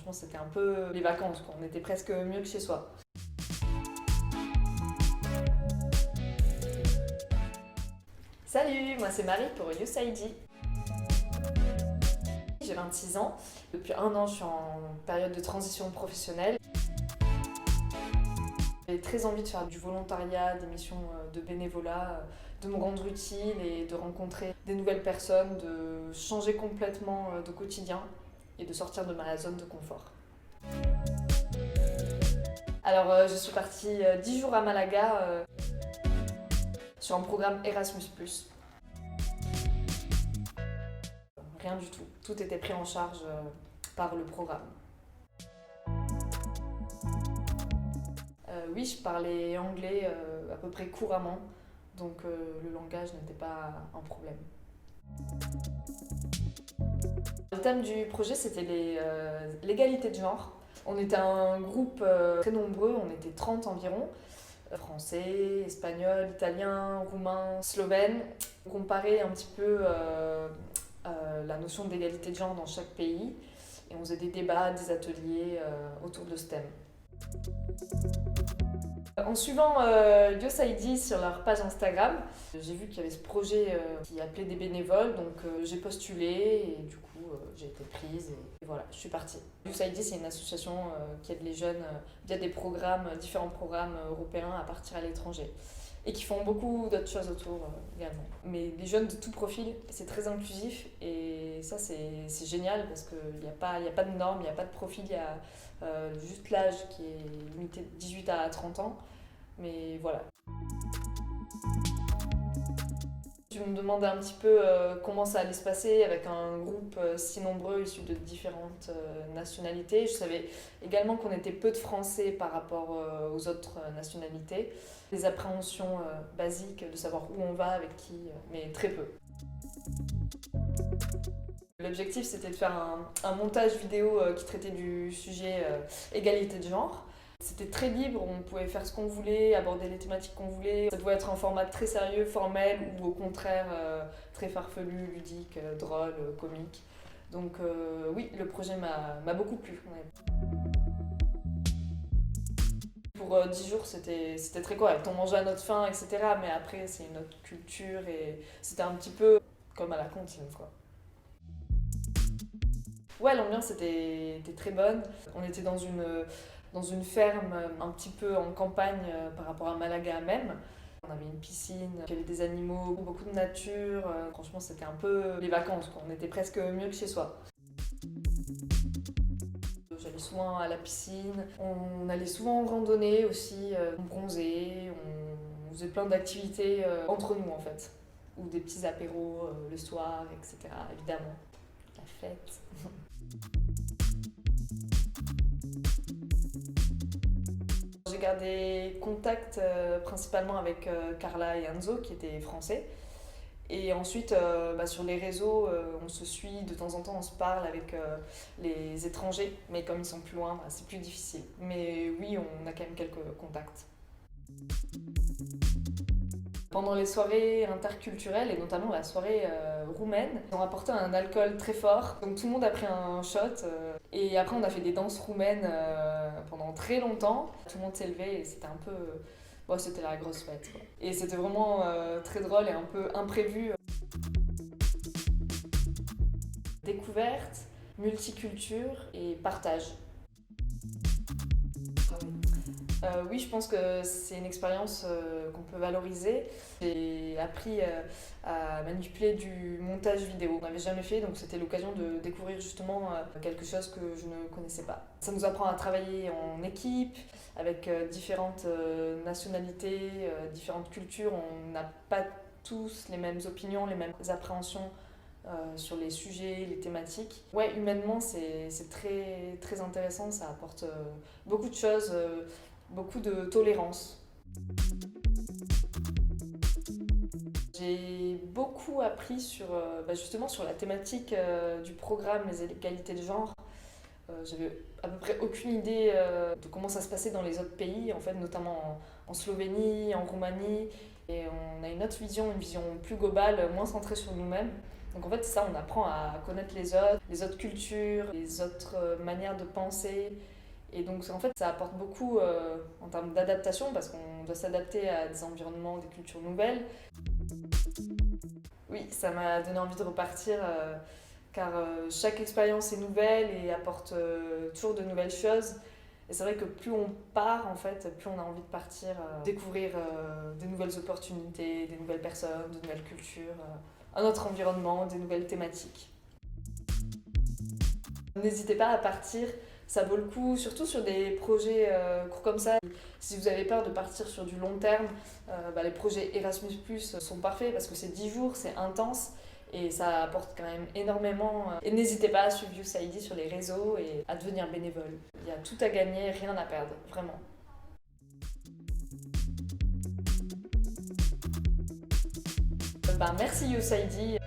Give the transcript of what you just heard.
Franchement, c'était un peu les vacances, quoi. On était presque mieux que chez soi. Salut, moi c'est Marie pour YouSID. J'ai 26 ans. Depuis un an, je suis en période de transition professionnelle. J'ai très envie de faire du volontariat, des missions de bénévolat, de me rendre utile et de rencontrer des nouvelles personnes, de changer complètement de quotidien et de sortir de ma zone de confort. Alors, je suis partie 10 jours à Malaga sur un programme Erasmus+. Rien du tout. Tout était pris en charge par le programme. Oui, je parlais anglais à peu près couramment, donc le langage n'était pas un problème. Le thème du projet, c'était l'égalité de genre. On était un groupe très nombreux, on était 30 environ. Français, espagnol, italien, roumain, slovène. On comparait un petit peu la notion d'égalité de genre dans chaque pays et on faisait des débats, des ateliers autour de ce thème. En suivant YouSID sur leur page Instagram, j'ai vu qu'il y avait ce projet qui appelait des bénévoles, donc j'ai postulé et du coup j'ai été prise et voilà, je suis partie. YouSID, c'est une association qui aide les jeunes via des programmes, différents programmes européens à partir à l'étranger et qui font beaucoup d'autres choses autour également. Mais les jeunes de tout profil, c'est très inclusif et ça c'est génial parce qu'il n'y a pas de normes, il n'y a pas de profil, il y a juste l'âge qui est limité de 18 à 30 ans. Mais voilà. Je me demandais un petit peu comment ça allait se passer avec un groupe si nombreux issus de différentes nationalités. Je savais également qu'on était peu de Français par rapport aux autres nationalités. Des appréhensions basiques de savoir où on va, avec qui, mais très peu. L'objectif, c'était de faire un montage vidéo qui traitait du sujet égalité de genre. C'était très libre, on pouvait faire ce qu'on voulait, aborder les thématiques qu'on voulait. Ça pouvait être un format très sérieux, formel, ou au contraire très farfelu, ludique, drôle, comique. Donc oui, le projet m'a beaucoup plu. Ouais. Pour 10 jours, c'était très correct. On mangeait à notre faim, etc. Mais après, c'est une autre culture et c'était un petit peu comme à la cantine, quoi. Ouais, l'ambiance était très bonne. On était dans une ferme un petit peu en campagne par rapport à Malaga même. On avait une piscine, il y avait des animaux, beaucoup de nature. Franchement, c'était un peu les vacances, quoi. On était presque mieux que chez soi. J'allais souvent à la piscine, on allait souvent en randonnée aussi, on bronzait, on faisait plein d'activités entre nous en fait. Ou des petits apéros le soir, etc. Évidemment, la fête. J'ai gardé contact principalement avec Carla et Enzo qui étaient français. Et ensuite, sur les réseaux, on se suit, de temps en temps on se parle avec les étrangers, mais comme ils sont plus loin, c'est plus difficile. Mais oui, on a quand même quelques contacts. Pendant les soirées interculturelles, et notamment la soirée roumaine, on apportait un alcool très fort, donc tout le monde a pris un shot. Et après, on a fait des danses roumaines pendant très longtemps. Tout le monde s'est levé et c'était un peu. Bon, c'était la grosse fête, quoi. Et c'était vraiment très drôle et un peu imprévu. Découverte, multiculture et partage. Oui, je pense que c'est une expérience qu'on peut valoriser. J'ai appris à manipuler du montage vidéo. On n'avait jamais fait, donc c'était l'occasion de découvrir justement quelque chose que je ne connaissais pas. Ça nous apprend à travailler en équipe, avec différentes nationalités, différentes cultures. On n'a pas tous les mêmes opinions, les mêmes appréhensions sur les sujets, les thématiques. Ouais, humainement, c'est très, très intéressant. Ça apporte beaucoup de choses. Beaucoup de tolérance. J'ai beaucoup appris justement sur la thématique du programme Les égalités de genre. J'avais à peu près aucune idée de comment ça se passait dans les autres pays, en fait, notamment en Slovénie, en Roumanie. Et on a une autre vision, une vision plus globale, moins centrée sur nous-mêmes. Donc en fait, c'est ça, on apprend à connaître les autres cultures, les autres manières de penser. Et donc en fait, ça apporte beaucoup en termes d'adaptation parce qu'on doit s'adapter à des environnements, des cultures nouvelles. Oui, ça m'a donné envie de repartir car chaque expérience est nouvelle et apporte toujours de nouvelles choses. Et c'est vrai que plus on part, en fait, plus on a envie de partir, découvrir des nouvelles opportunités, des nouvelles personnes, de nouvelles cultures, un autre environnement, des nouvelles thématiques. N'hésitez pas à partir, ça vaut le coup, surtout sur des projets courts comme ça. Si vous avez peur de partir sur du long terme, les projets Erasmus Plus sont parfaits parce que c'est 10 jours, c'est intense et ça apporte quand même énormément. Et n'hésitez pas à suivre USAID sur les réseaux et à devenir bénévole. Il y a tout à gagner, rien à perdre, vraiment. Merci USAID.